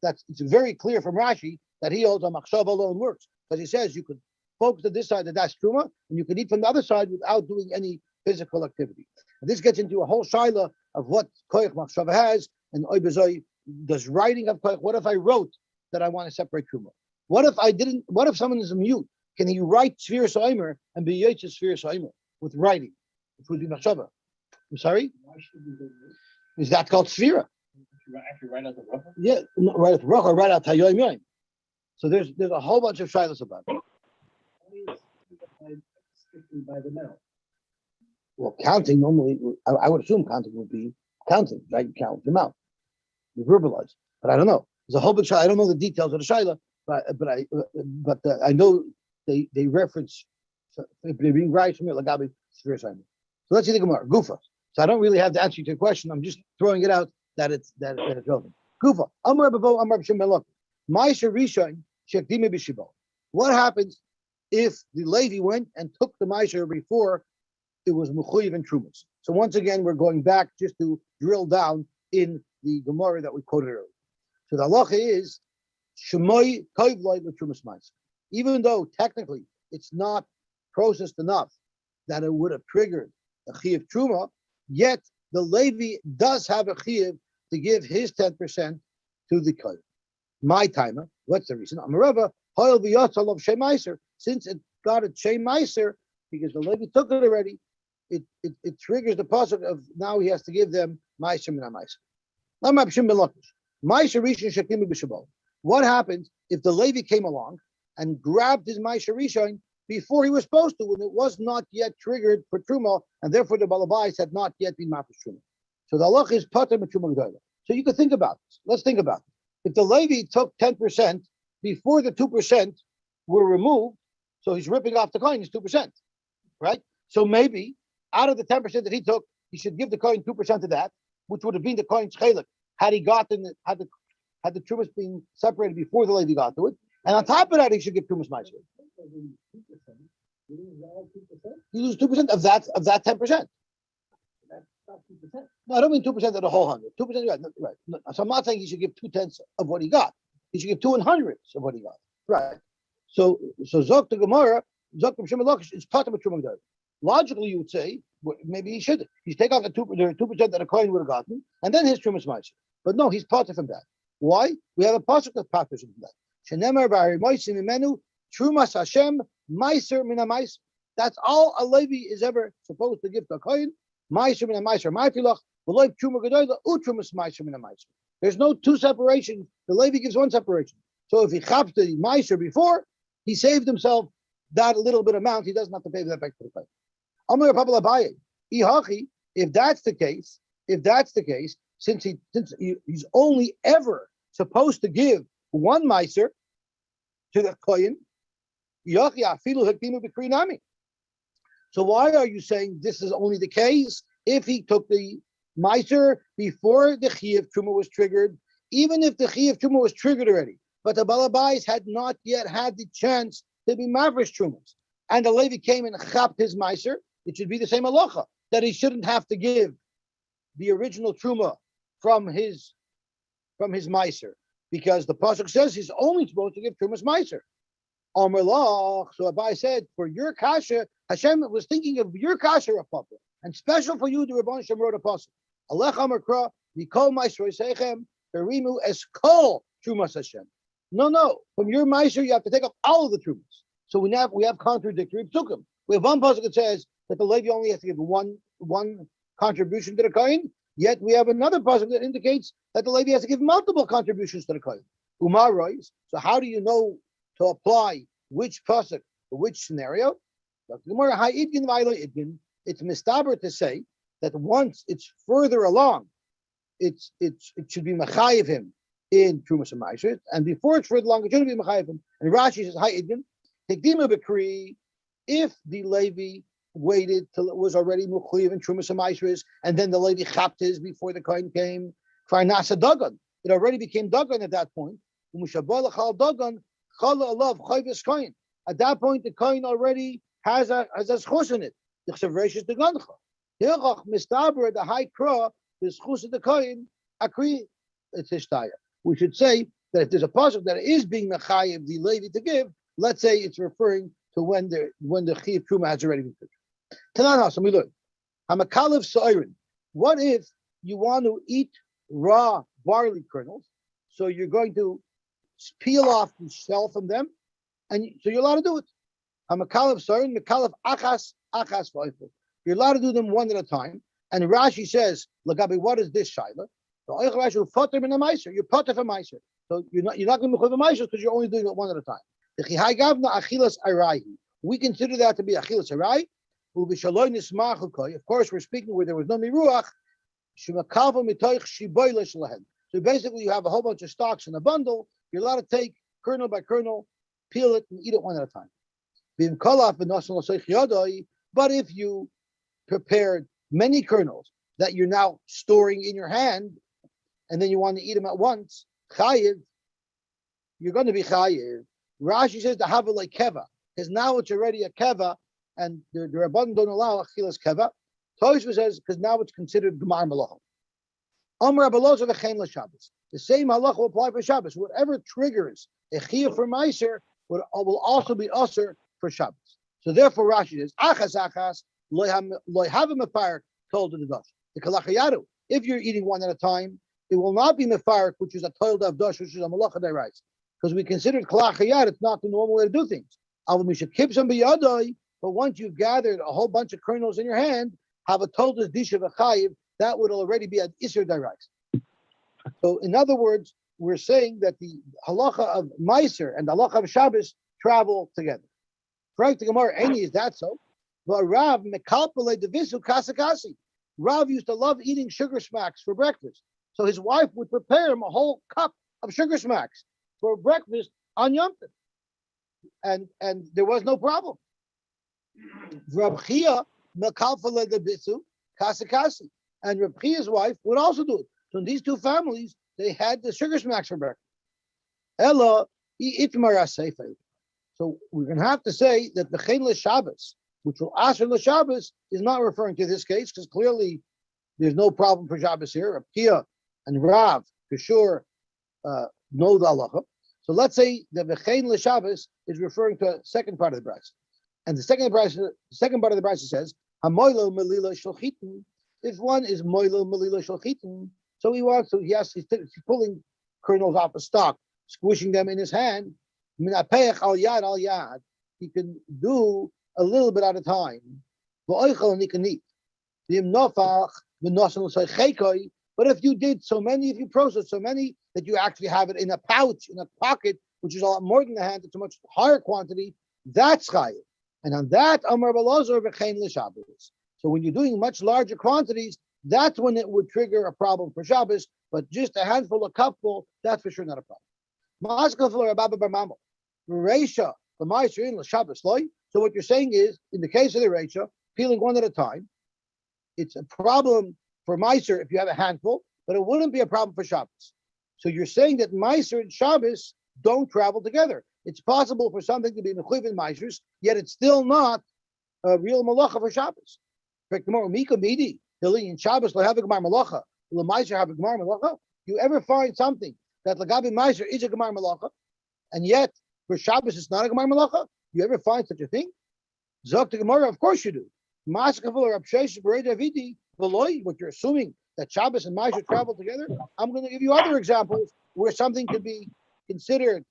It's very clear from Rashi that he holds a machshava alone works, because he says you could focus on this side that that's truma, and you can eat from the other side without doing any physical activity. And this gets into a whole shaila of what koich machshava has, and oibezoi does writing of koich. What if I wrote that I want to separate truma? What if I didn't? What if someone is a mute? Can he write Sfir Soimer and be Yosy Sfir Soimer with writing? Which would be machshava. I'm sorry? Is that called Sfira? Actually, right out the rough? Yeah, right at the rough or right out Tayoim Yoim. So there's a whole bunch of shilas about it. By the mouth. Well, counting normally, I would assume counting would be counting, right? You count with your mouth, you verbalize. But I don't know. There's a whole bunch. I don't know the details of the shaila, but I know they reference they're being right from here. Lagabi Sfir Soimer. So let's see the Gemara. Gufa. So I don't really have the answer to your question. I'm just throwing it out that it's relevant. Gufa. Amar Babo Amar B'Shem Melok. Ma'aser Rishon Shekdime B'Shibo. What happens if the Levi went and took the Ma'aser before it was Mechuyev and Trumas? So once again, we're going back just to drill down in the Gemara that we quoted earlier. So the halacha is Shemoy Koiv Loy L'Trumas Ma'aser. Even though technically it's not processed enough that it would have triggered a chiyuv truma, yet the Levi does have a chiyuv to give his 10% to the kohen. My timer. What's the reason? Amarava hoil v'yotzal of shemaiser. Since it got a shemaiser because the Levi took it already, it triggers the pasuk of now he has to give them maiser min maiser. Maiser rishon shekimi b'shabol. What happens if the Levi came along and grabbed his maiser rishon before he was supposed to, when it was not yet triggered for truma, and therefore the balabais had not yet been mafresh truma? So the halach is pater truma gedola. So you could think about this. Let's think about it. If the Levi took 10% before the 2% were removed, so he's ripping off the coin, is 2%, right? So maybe out of the 10% that he took, he should give the coin 2% of that, which would have been the coin's chelik had he gotten had the trumas been separated before the Levi got to it, and on top of that, he should give trumas ma'aser. You lose 2% of that 10%. No, I don't mean 2% of the whole 100. 2%, right? No, so I'm not saying he should give 2/10 of what he got. He should give 2/100 of what he got. Right. So Zok the Gemara, Zok the Shemalokish is part of a Truma Gedolah. Logically, you would say maybe he should. He should take off the 2% that a coin would have gotten, and then his Trumas Ma'aser. But no, he's parted from that. Why? We have a pasuk that patters into that. Shenemar b'harimoisim imenu trumas Hashem meiser min meiser. That's all a Levi is ever supposed to give to a kohen. Meiser min meiser ma'atilach v'loy truma gedola utrumas meiser min meiser. There's no two separations. The Levi gives one separation. So if he chapped the meiser before, he saved himself that little bit amount. He doesn't have to pay that back to the kohen. Amar Papa Abaye, ihachi. If that's the case, since he's only ever supposed to give one meiser to the kohen, so why are you saying this is only the case if he took the meiser before the chiyuv truma was triggered, even if the chiyuv truma was triggered already, but the balabais had not yet had the chance to be mavrish trumas, and the Levi came and chapped his meiser, it should be the same halacha that he shouldn't have to give the original truma from his meiser, because the pasuk says he's only supposed to give trumas meiser. Amar Lach, so Abai said, for your kasha, Hashem was thinking of your kasha, Papa, and special for you, the Rabban Shem wrote a pasuk. Alech Amar Kra, Mikol Meiser Seichem, Berimu Eskol Trumas Hashem. No, from your meiser you have to take up all of the trumas. So we have contradictory psukim. We have one pasuk that says that the Levi only has to give one contribution to the kohen. Yet we have another pasuk that indicates that the Levi has to give multiple contributions to the kohen. Umar writes. So how do you know to apply which pasuk or which scenario? It's mistaber to say that once it's further along, it should be mechayev him in trumas and meiser, and before it's further along, it shouldn't be mechayev him. And Rashi says, "Hi idgin, tekdima b'kri." If the Levi waited till it was already mechayev in trumas and meiser, and then the Levi chapped his before the kohen came, for nasa dagan, it already became dagan at that point. At that point, the kohen already has a schus in it. The high kra, the schus of the kohen, akri tishtaya. We should say that if there's a pasuk that is being mechayev the Levi to give, let's say it's referring to when the chiyuv truma has already been fixed. Tanan we look. Hamakalev soirin. What if you want to eat raw barley kernels? So you're going to peel off the shell from them, and so you're allowed to do it. Hamakalev soirin, makalev achas v'oifel. You're allowed to do them one at a time. And Rashi says, "Lagabi, what is this shaila?" You're potter for meiser. So you're not going to be meiser because you're only doing it one at a time. We consider that to be achilas arai. Of course, we're speaking where there was no miruach. So basically, you have a whole bunch of stalks in a bundle. You're allowed to take kernel by kernel, peel it, and eat it one at a time. But if you prepared many kernels that you're now storing in your hand, and then you want to eat them at once, chayiv, you're going to be chayiv. Rashi says the have like keva, because now it's already a keva, and the Rabban don't allow achilas keva. Tosfos says because now it's considered gemar malacha. Amar Abelazar v'chein l'Shabbos. The same halacha will apply for Shabbos. Whatever triggers a chiyuv for meiser will also be usher for Shabbos. So therefore, Rashi says achas loy have a fire told to the dash. The kalachayadu. If you're eating one at a time, it will not be mefarik, which is a toiled of dash, which is a malacha deraisa. Because we considered kalachayad, it's not the normal way to do things. But once you've gathered a whole bunch of kernels in your hand, have a total dish of a chayiv, that would already be an iser deraisa. So in other words, we're saying that the halacha of meiser and the halacha of Shabbos travel together. Frank the Gemara, any is that so? But Rav mekalpale devisu kasakasi. Rav used to love eating sugar smacks for breakfast. So his wife would prepare him a whole cup of sugar smacks for breakfast on Yom Tov. And there was no problem. Rab Chia mekalpale devisu kasakasi. And Rab Chia's wife would also do it. So in these two families, they had the sugar smacks for breakfast. Ella itmar aseifa. So we're going to have to say that the chen l'Shabbos, which will asher l'Shabbos, is not referring to this case because clearly there's no problem for Shabbos here. Rab Chia and Rav for sure know the halacha. So let's say that the chen l'Shabbos is referring to a second part of the brayso, and the second part of the brayso says hamoilo melila shalchitin. If one is moilo melila shalchitin, so he's pulling kernels off a stalk, squishing them in his hand. Minapech al yad, he can do a little bit at a time. And he can eat. But if you did so many, if you process so many that you actually have it in a pouch, in a pocket, which is a lot more than the hand, it's a much higher quantity, that's chayiv. And on that, Amar Balazar v'chein l'Shabbos. So when you're doing much larger quantities, that's when it would trigger a problem for Shabbos. But just a handful, a cupful, that's for sure not a problem. So what you're saying is, in the case of the Reisha, peeling one at a time, it's a problem for Meiser if you have a handful, but it wouldn't be a problem for Shabbos. So you're saying that Meiser and Shabbos don't travel together. It's possible for something to be mechuyev in Meisers, yet it's still not a real malacha for Shabbos. In Shabbos, have a gemar malacha. Meiser have a gemar malacha. You ever find something that lagabi Meiser is a gemar malacha, and yet for Shabbos it's not a gemar malacha? You ever find such a thing? Zok the Gemara, of course you do. What you're assuming that Shabbos and Meiser travel together, I'm going to give you other examples where something could be considered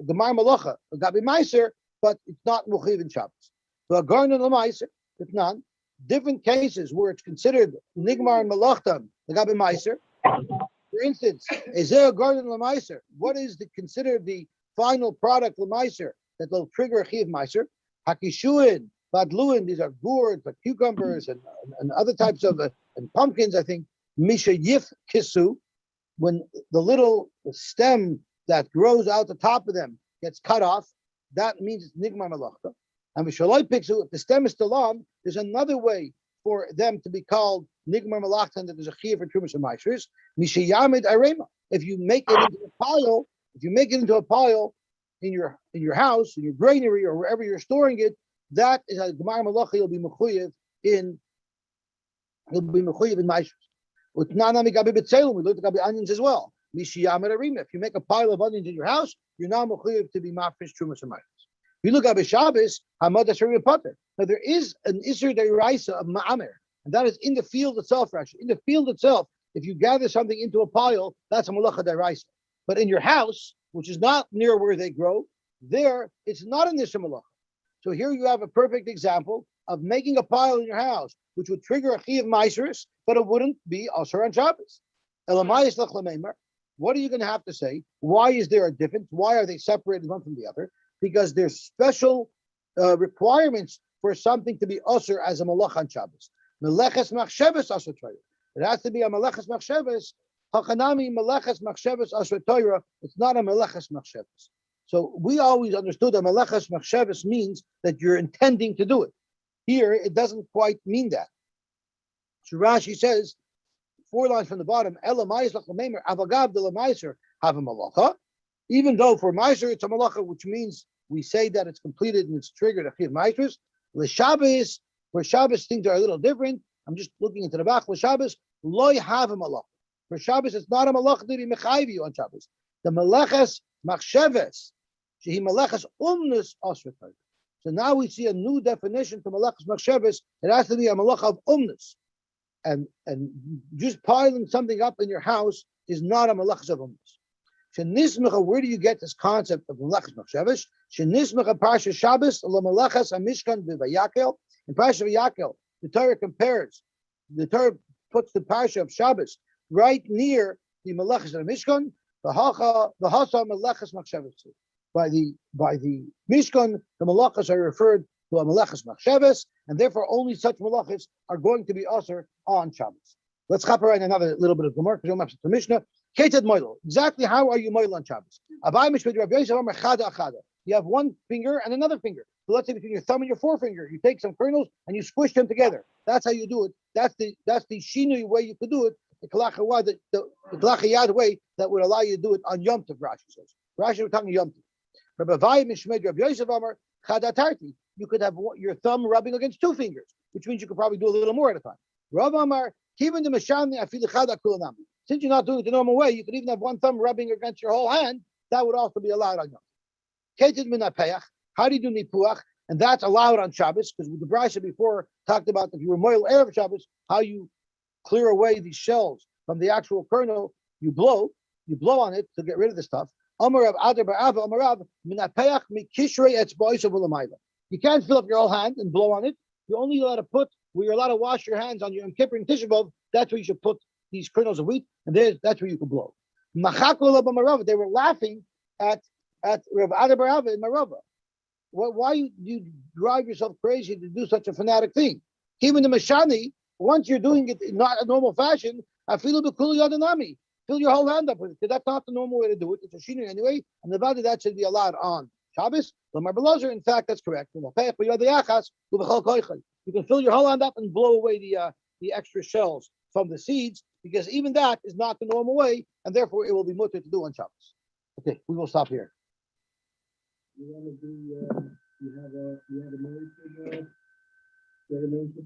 gemar malacha, lagabi Meiser, but it's not mechuyev in Shabbos. So a garden l'Meiser, if none, different cases where it's considered nigmar and malachtam lagabi Meiser. For instance, is there a garden l'Meiser? What is considered the final product l'Meiser that will trigger a chiyuv Meiser? Hakishuin, badluin, these are gourds, like cucumbers and other types of and pumpkins. I think misha yif kisu, when the little stem that grows out the top of them gets cut off, that means it's nigmar malachta. And Vishaloi Piksu, if the stem is still on, there's another way for them to be called Nigmar Malachta, and that there's a chiyuv for Trumas and Maishers. Mishayamid Arema. If you make it into a pile, in your house, in your granary, or wherever you're storing it, that is a Gemar Malacha, you'll be mechuyev in Maishers. Utnana Migabi B'Tzelum, we looked at Gabi onions as well. Mishayamid Arema. If you make a pile of onions in your house, you're now mechuyev to be mafresh Trumas and Maishers. If you look at Shabbos, Hamad Asher Potter. Now there is an Isser Deiraisa of Ma'amer, and that is in the field itself, actually. In the field itself, if you gather something into a pile, that's a Malacha Deiraisa. But in your house, which is not near where they grow, there it's not an Isser Malacha. So here you have a perfect example of making a pile in your house, which would trigger a Chiyuv Meiseris, but it wouldn't be Asher on Shabbos. Elamayis Lech Lameimar. What are you going to have to say? Why is there a difference? Why are they separated one from the other? Because there's special requirements for something to be usher as a malach on Shabbos. Meleches machsheves asher Torah. It has to be a meleches machsheves. Hachanami meleches machsheves asher Torah. It's not a meleches machsheves. So we always understood that meleches machsheves means that you're intending to do it. Here, it doesn't quite mean that. So Rashi says, 4 lines from the bottom, Elamayis lachameimer avagav de lamaiser have a malacha. Even though for Meiser it's a malacha, which means we say that it's completed and it's triggered a chiyuv Meisers. L'Shabbos, for Shabbos things are a little different. I'm just looking into the back. L'Shabbos, loy have a malacha. For Shabbos, it's not a malacha to be mechayiv you on Shabbos. The meleches machsheves, shehi meleches umnus asretai. So now we see a new definition to meleches machsheves. It has to be a malacha of umnus, and just piling something up in your house is not a malachas of umnus. Where do you get this concept of Melechas Machsheves? Shenismecha Parsha Shabbos LaMelechas HaMishkan V'Vayakel. In Parsha Vayakel, the Torah puts the Parsha of Shabbos right near the Melechas and Mishkan. The Hasa Melechas Machsheves. By the Mishkan, the Melechas are referred to a Melechas Machsheves, and therefore only such Melechas are going to be usher on Shabbos. Let's chop around another little bit of Gemara because we're up to the Mishnah. Exactly how are you moil on Shabbos? You have one finger and another finger. So let's say between your thumb and your forefinger, you take some kernels and you squish them together. That's how you do it. That's the shinui way you could do it. The kalachayad way that would allow you to do it on Yom Tov. Rashi says. Rashi we're talking Yom Tov. You could have your thumb rubbing against 2 fingers, which means you could probably do a little more at a time. Rav Amar, even the mashani since you're not doing it the normal way, you could even have one thumb rubbing against your whole hand. That would also be allowed on Yom Tov. How do you do nipuach? And that's allowed on Shabbos, because the brayso before talked about if you were moil erev Shabbos, how you clear away these shells from the actual kernel, you blow. you blow on it to get rid of the stuff. Amarav Adar Ba'ava Amarav Minapeach Mikishrei Etzbois Ulamayla. You can't fill up your whole hand and blow on it. You're only allowed to put where you're allowed to wash your hands on your Yom Kippur and Tisha B'Av. That's where you should put these kernels of wheat, and that's where you can blow. They were laughing at Rav Adar Ba'ava in Marava. Why you drive yourself crazy to do such a fanatic thing? Even the Mashani, once you're doing it in not a normal fashion, I feel a bit cool yadanami. Fill your whole hand up with it, because that's not the normal way to do it. It's a shinui anyway, and the body that should be allowed on Shabbos. In fact, that's correct. You can fill your whole hand up and blow away the extra shells from the seeds, because even that is not the normal way, and therefore it will be mutter to do on Shabbos. Okay, we will stop here. You want to do? You have a motion.